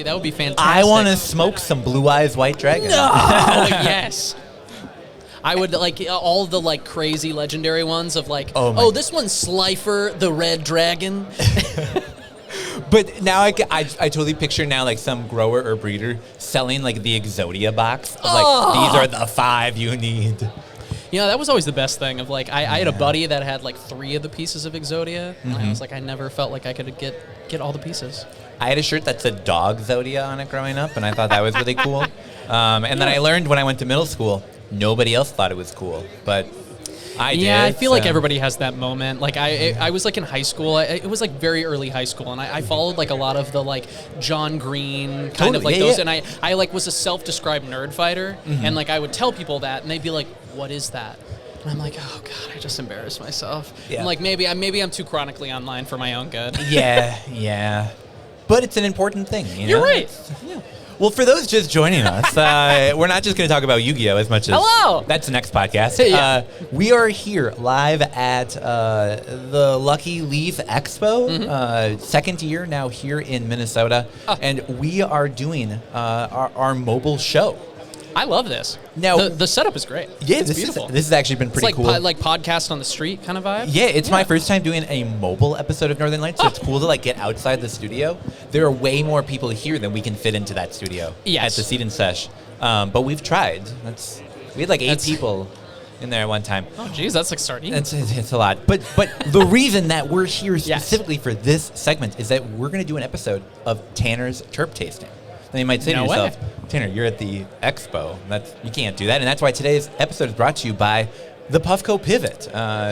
That would be fantastic. I want to smoke some Blue Eyes White Dragon. No! Yes. I would like all the like crazy legendary ones of like, this one's Slifer the Red Dragon. But now I totally picture now like some grower or breeder selling like the Exodia box of like, these are the 5 you need. You know, that was always the best thing of like, I had a buddy that had like 3 of the pieces of Exodia. And I was like, I never felt like I could get all the pieces. I had a shirt that said Dog Zodia on it growing up, and I thought that was really cool. And then I learned when I went to middle school, nobody else thought it was cool, but I did. Yeah, I feel like everybody has that moment. Like I was like in high school. It was like very early high school, and I followed like a lot of the like John Green kind of like those. Yeah. And I like was a self-described nerd fighter, and like I would tell people that, and they'd be like, "What is that?" And I'm like, "Oh God, I just embarrassed myself." Yeah. I'm like, maybe I'm too chronically online for my own good. Yeah. But it's an important thing, you know? You're right. Yeah. Well, for those just joining us, we're not just going to talk about Yu-Gi-Oh! As much as... Hello! That's the next podcast. Yeah. We are here live at the Lucky Leaf Expo, second year now here in Minnesota, and we are doing our mobile show. I love this. Now the setup is great. Yeah, it's beautiful. This has actually been pretty it's cool. like podcast on the street kind of vibe. Yeah, it's my first time doing a mobile episode of Northern Lights, so it's cool to like get outside the studio. There are way more people here than we can fit into that studio at the Seed and Sesh. But we've tried. We had like 8 people in there at one time. Oh, geez, that's like starting. It's a lot. But the reason that we're here specifically for this segment is that we're going to do an episode of Tanner's Terp tasting. Then you might say to yourself, Tanner, you're at the expo. You can't do that. And that's why today's episode is brought to you by the Puffco Pivot.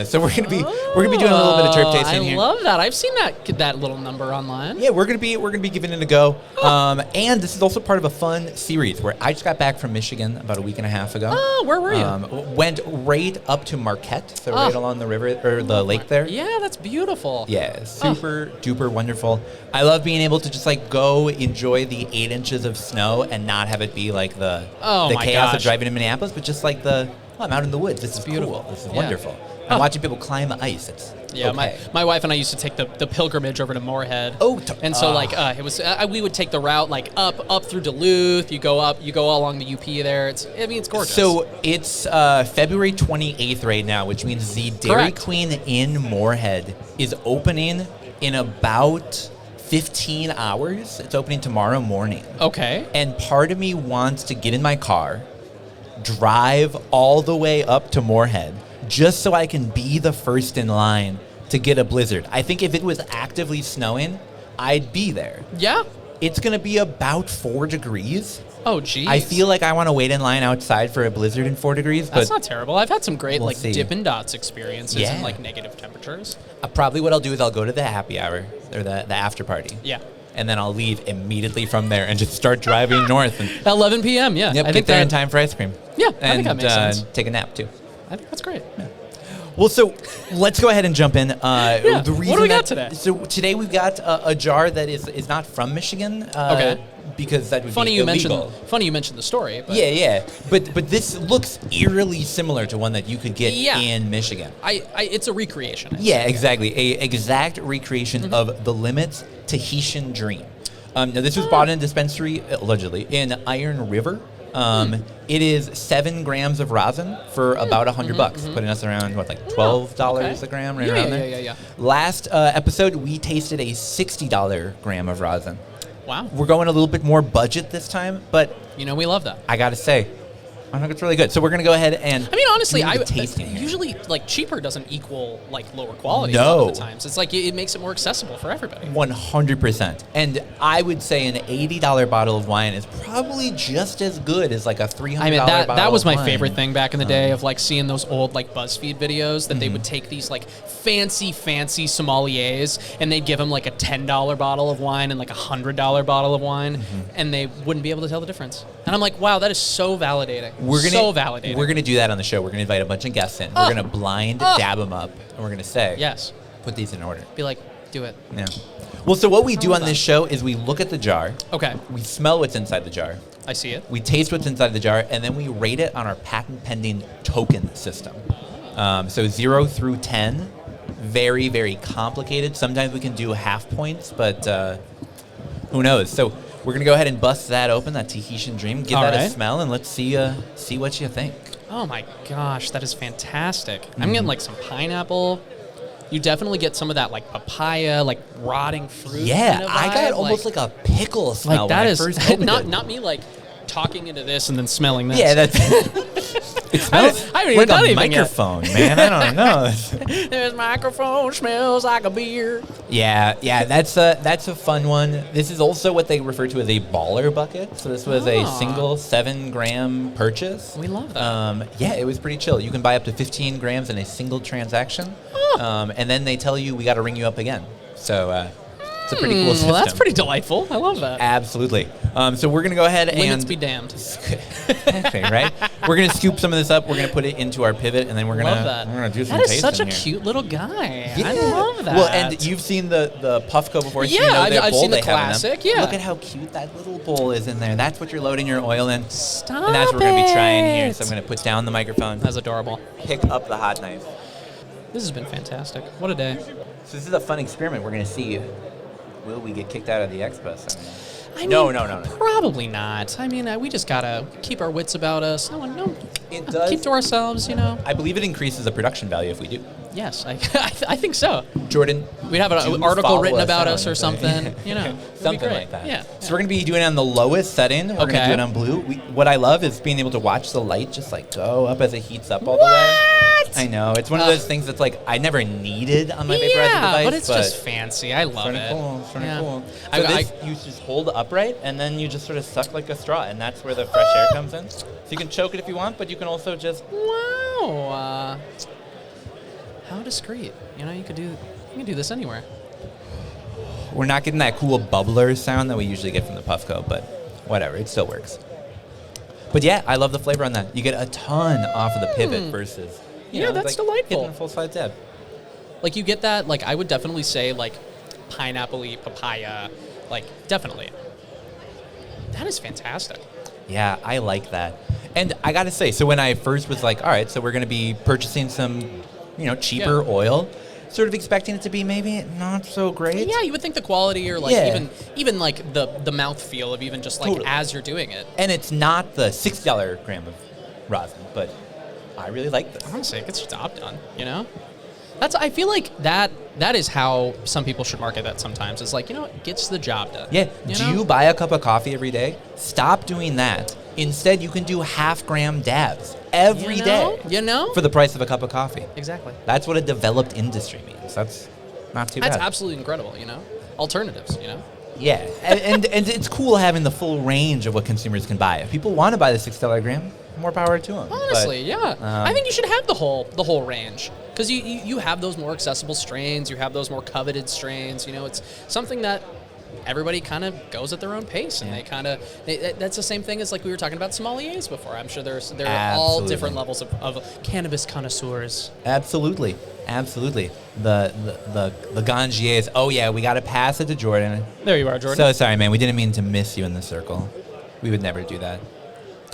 So we're gonna be doing a little bit of terp tasting here. I love that. I've seen that little number online. Yeah, we're gonna be giving it a go. And this is also part of a fun series where I just got back from Michigan about a week and a half ago. Oh, where were you? Went right up to Marquette, so right along the river or the lake there. Yeah, that's beautiful. Yeah, super duper wonderful. I love being able to just like go enjoy the 8 inches of snow and not have it be like the chaos of driving to Minneapolis, but just like I'm out in the woods. This is beautiful. Cool. This is wonderful. I'm watching people climb the ice. It's my wife and I used to take the pilgrimage over to Moorhead. And so like it was we would take the route like up through Duluth. You go along the UP there. It's gorgeous. So it's February 28th right now, which means the Dairy Queen in Moorhead is opening in about 15 hours. It's opening tomorrow morning. Okay. And part of me wants to get in my car, drive all the way up to Moorhead, just so I can be the first in line to get a blizzard. I think if it was actively snowing, I'd be there. Yeah. It's going to be about 4 degrees. Oh, geez. I feel like I want to wait in line outside for a blizzard in 4 degrees. That's not terrible. I've had some great we'll see. Dippin' Dots experiences in like negative temperatures. Probably what I'll do is I'll go to the happy hour or the after party. Yeah. And then I'll leave immediately from there and just start driving north. And 11 p.m., yeah. Yep, I think there in time for ice cream. Yeah, I think that makes sense. Take a nap, too. I think that's great. Yeah. Well, so let's go ahead and jump in. The reason what do we got today? So today we've got a jar that is not from Michigan. Okay. Because that would be illegal. Funny you mentioned the story. But. Yeah. But this looks eerily similar to one that you could get in Michigan. It's a recreation. Yeah, exactly. A exact recreation of the Limit's Tahitian Dream. Now, this was bought in a dispensary, allegedly, in Iron River. It is 7 grams of rosin for about $100, putting us around, $12 a gram, right around there? Yeah. Last episode, we tasted a $60 gram of rosin. Wow. We're going a little bit more budget this time, but... we love that. I got to say, I think it's really good. So we're going to go ahead and... honestly, tasting usually, cheaper doesn't equal, lower quality no. a lot of the times. It's it makes it more accessible for everybody. 100%. And I would say an $80 bottle of wine is probably just as good as, a $300 bottle that was of my wine. favorite thing back in the day of, seeing those old, BuzzFeed videos that they would take these, fancy sommeliers, and they'd give them, a $10 bottle of wine and, a $100 bottle of wine, and they wouldn't be able to tell the difference. And I'm like, wow, that is so validating. So validating. We're going to do that on the show. We're going to invite a bunch of guests in. We're going to blind dab them up, and we're going to say, yes, put these in order. Be like, do it. Yeah. Well, so what we do on this show is we look at the jar. Okay. We smell what's inside the jar. I see it. We taste what's inside the jar, and then we rate it on our patent-pending token system. So 0 through 10, very, very complicated. Sometimes we can do half points, but who knows? So we're going to go ahead and bust that open, that Tahitian Dream, give that a smell, and let's see what you think. Oh my gosh, that is fantastic. I'm getting like some pineapple. You definitely get some of that like papaya, like rotting fruit. Yeah, kind of I got almost like a pickle smell like that when is I first opened it. not me like talking into this and then smelling this. Yeah, that's it smells I haven't even like done a anything microphone, man. I don't know. This microphone smells like a beer. Yeah, that's a fun one. This is also what they refer to as a baller bucket. So this was a single 7-gram purchase. We love that. Yeah, it was pretty chill. You can buy up to 15 grams in a single transaction, and then they tell you we got to ring you up again. So it's a pretty cool system. Well, that's pretty delightful. I love that. Absolutely. So we're gonna go ahead and Limits be damned. okay, right? We're gonna scoop some of this up. We're gonna put it into our pivot, and then we're gonna do some tasting. That is such a here. cute little guy. Yeah. I love that. Well, and you've seen the Puffco before. So Yeah, you know I've bowl seen the they have in them. classic, yeah. Look at how cute that little bowl is in there. That's what you're loading your oil in. Stop And that's what we're gonna be trying here. it. So I'm gonna put down the microphone. That's adorable. Pick up the hot knife. This has been fantastic. What a day. So this is a fun experiment. We're gonna see. Will we get kicked out of the expo? No. No. Probably not. I mean, we just gotta keep our wits about us. It does. Keep to ourselves, I believe it increases the production value if we do. Yes, I think so. Jordan, We'd have an article written about us or something. Something like that. Yeah. So we're gonna be doing it on the lowest setting. We're Okay. gonna do it on blue. What I love is being able to watch the light just like go up as it heats up all the way. I know. It's one of those things that's like I never needed on my vaporizer device. But it's just fancy. I love it. Cool. It's pretty cool. I- So you just hold upright and then you just sort of suck like a straw, and that's where the fresh air comes in. So you can choke it if you want, but you can also just. Wow. How discreet. You can do this anywhere. We're not getting that cool bubbler sound that we usually get from the Puffco, but whatever, it still works. But yeah, I love the flavor on that. You get a ton off of the pivot versus. That's delightful. Hitting a full side tab. Like you get that. Like I would definitely say like pineapple-y, papaya. Like definitely. That is fantastic. Yeah, I like that. And I got to say, so when I first was like, all right, so we're going to be purchasing some, cheaper oil, sort of expecting it to be maybe not so great. Yeah, you would think the quality or like even like the mouthfeel of even just like as you're doing it. And it's not the $60 gram of rosin, but I really like this. Honestly, it gets the job done, I feel like that is how some people should market that sometimes. It's like, it gets the job done. Yeah. Do you buy a cup of coffee every day? Stop doing that. Instead, you can do half-gram dabs every day. For the price of a cup of coffee. Exactly. That's what a developed industry means. That's not too bad. That's absolutely incredible, Alternatives, Yeah. and it's cool having the full range of what consumers can buy. If people want to buy the $6 gram, more power to them. Honestly, yeah. I think you should have the whole range. Because you have those more accessible strains, you have those more coveted strains. It's something that everybody kind of goes at their own pace, and that's the same thing as like we were talking about sommeliers before. I'm sure there are all different levels of cannabis connoisseurs. Absolutely. The gangiers. Oh yeah, we got to pass it to Jordan. There you are, Jordan. So sorry, man. We didn't mean to miss you in the circle. We would never do that.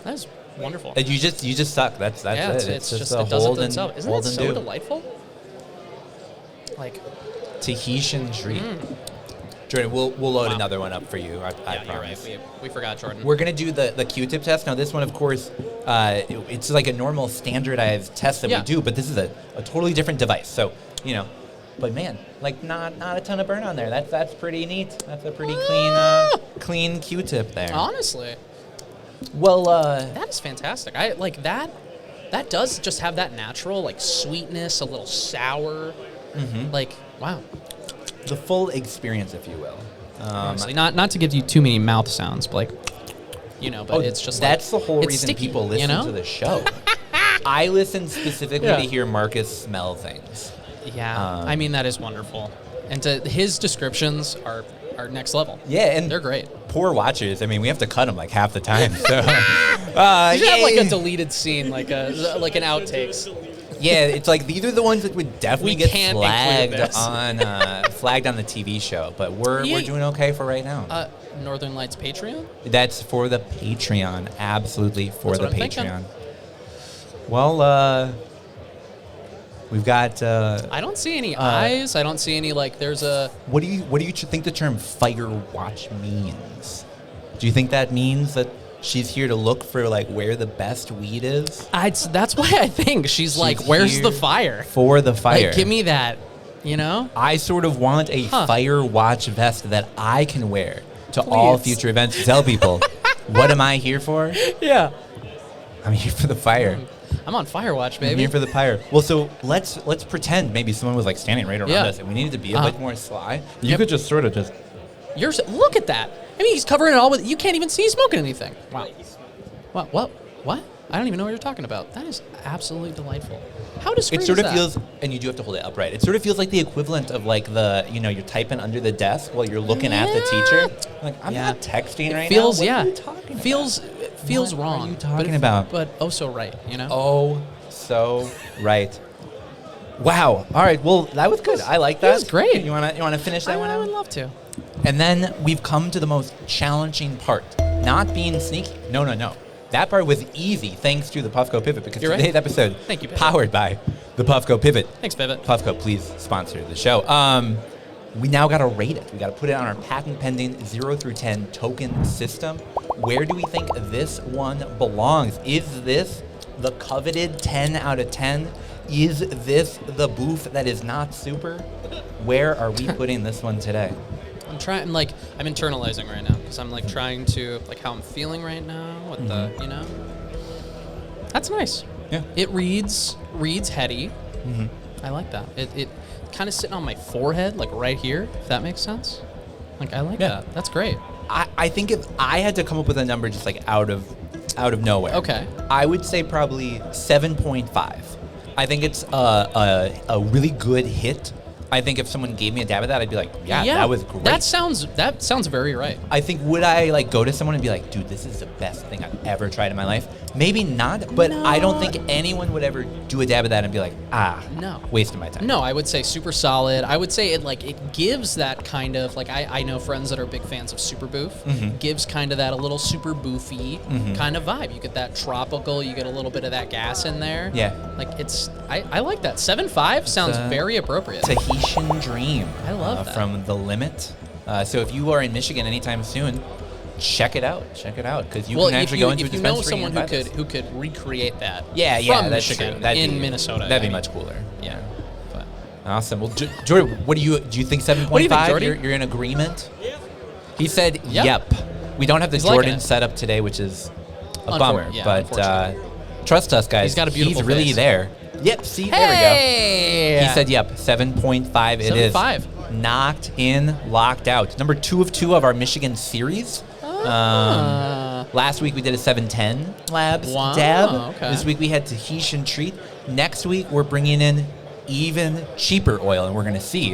That's wonderful. You just suck. That's it. It's just it does it to itself. Isn't that so delightful? Like Tahitian Dream. Jordan, we'll load another one up for you. I promise. You're right. We forgot Jordan. We're gonna do the Q-tip test. Now this one, of course, it's like a normal standardized test that we do, but this is a totally different device. So but man, like not a ton of burn on there. That's pretty neat. That's a pretty clean Q-tip there. Honestly. Well, that is fantastic. I like that. That does just have that natural like sweetness, a little sour. Like wow. The full experience, if you will. Honestly, not to give you too many mouth sounds, but but it's just that's the whole reason sticky, people listen to the show. I listen specifically to hear Marcus smell things. Yeah, I mean that is wonderful, and his descriptions are next level. Yeah, and they're great. Poor watchers. I mean, we have to cut them like half the time. So you should have like a deleted scene, like an outtakes. Yeah, it's like these are the ones that would definitely We get can't flagged include this. on flagged on the TV show, but we're doing okay for right now. Northern Lights Patreon? That's for the Patreon, absolutely for That's the what I'm Patreon. thinking. Well, we've got. I don't see any eyes. I don't see any there's a. What do you think the term fire watch means? Do you think that means that she's here to look for where the best weed is? That's why I think she's like, where's the fire? For the fire. Give me that. I sort of want a fire watch vest that I can wear to all future events to tell people, what am I here for? Yeah. I'm here for the fire. I'm on fire watch, baby. I'm here for the fire. Well, so let's pretend maybe someone was standing right around us and we needed to be a bit more sly. You could just sort of just... Look at that. I mean, he's covering it all with... You can't even see smoking anything. Wow. What? I don't even know what you're talking about. That is absolutely delightful. How discreet is that? It sort of feels, and you do have to hold it upright. It sort of feels like the equivalent of you're typing under the desk while you're looking at the teacher. I'm not texting right now. What are you talking about? Feels wrong. What are you talking about? But oh so right, Oh, so right. Wow. All right. Well, that was good. I like that. That was great. You wanna finish that one out? I would love to. And then we've come to the most challenging part. Not being sneaky. No. That part was easy thanks to the Puffco Pivot, because today's episode Thank you, Pivot. powered by the Puffco Pivot. Thanks, Pivot. Puffco, please sponsor the show. We now got to rate it. We got to put it on our patent-pending 0 through 10 token system. Where do we think this one belongs? Is this the coveted 10 out of 10? Is this the booth that is not super? Where are we putting this one today? I'm trying, I'm internalizing right now because I'm trying to, how I'm feeling right now with the, That's nice. Yeah. It reads heady. Mm-hmm. I like that. It kind of sitting on my forehead, right here, if that makes sense. I like that. That's great. I think if I had to come up with a number just out of nowhere, okay, I would say probably 7.5. I think it's a really good hit. I think if someone gave me a dab of that, I'd be like, yeah, that was great. That sounds very right. I think, would I go to someone and be like, dude, this is the best thing I've ever tried in my life? Maybe not, but no. I don't think anyone would ever do a dab of that and be like, no, wasting my time. No, I would say super solid. I would say it gives that kind of, I know friends that are big fans of super boof. Mm-hmm. Gives kind of that a little super boofy kind of vibe. You get that tropical, you get a little bit of that gas in there. Yeah. I like that. 7.5 sounds very appropriate. Tahitian Dream. I love that. From The Limit. So if you are in Michigan anytime soon, check it out, because you can actually go into a dispensary. If you know someone who could recreate that, from that's Michigan in Minnesota, that'd be much cooler. Yeah. But. Awesome. Well, Jordan, what do you think? 7.5? You're in agreement? Yeah. He said, "Yep." We don't have the Jordan set up today, which is a bummer. But trust us, guys. He's got a beautiful He's really face. there. Yep. See, there we go. He said, "Yep." 7.5. It is 7.5. Knocked in, locked out. Number 2 of 2 of our Michigan series. Last week we did a 710 Labs dab. Okay. This week we had Tahitian Treat. Next week we're bringing in even cheaper oil, and we're going to see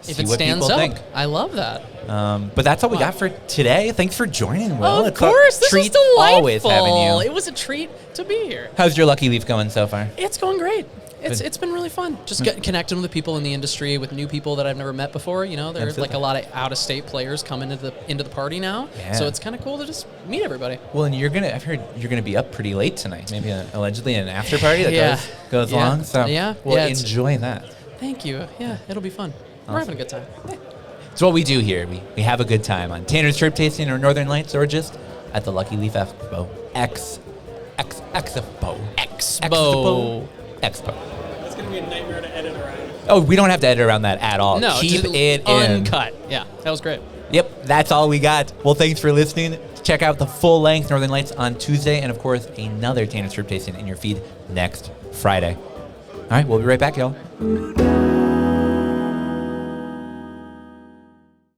if it what stands people up. think. I love that. But that's all we got for today. Thanks for joining, Will. Of course, this was delightful. Always having you. It was a treat to be here. How's your Lucky Leaf going so far? It's going great. It's been really fun. Just connecting with people in the industry, with new people that I've never met before. There's a lot of out-of-state players coming into the party now. Yeah. So it's kind of cool to just meet everybody. Well, and I've heard you're gonna be up pretty late tonight. Maybe allegedly an after party that goes long. So we'll enjoy that. Thank you. Yeah, it'll be fun. Awesome. We're having a good time. It's what we do here. We have a good time on Tanner's Terp Tasting or Northern Lights, or just at the Lucky Leaf Expo. Expo. It's going to be a nightmare to edit around. Oh, we don't have to edit around that at all. No, keep it uncut. Yeah, that was great. Yep, that's all we got. Well, thanks for listening. Check out the full-length Northern Lights on Tuesday, and of course, another Tanner's Terp Tasting in your feed next Friday. All right, we'll be right back, y'all.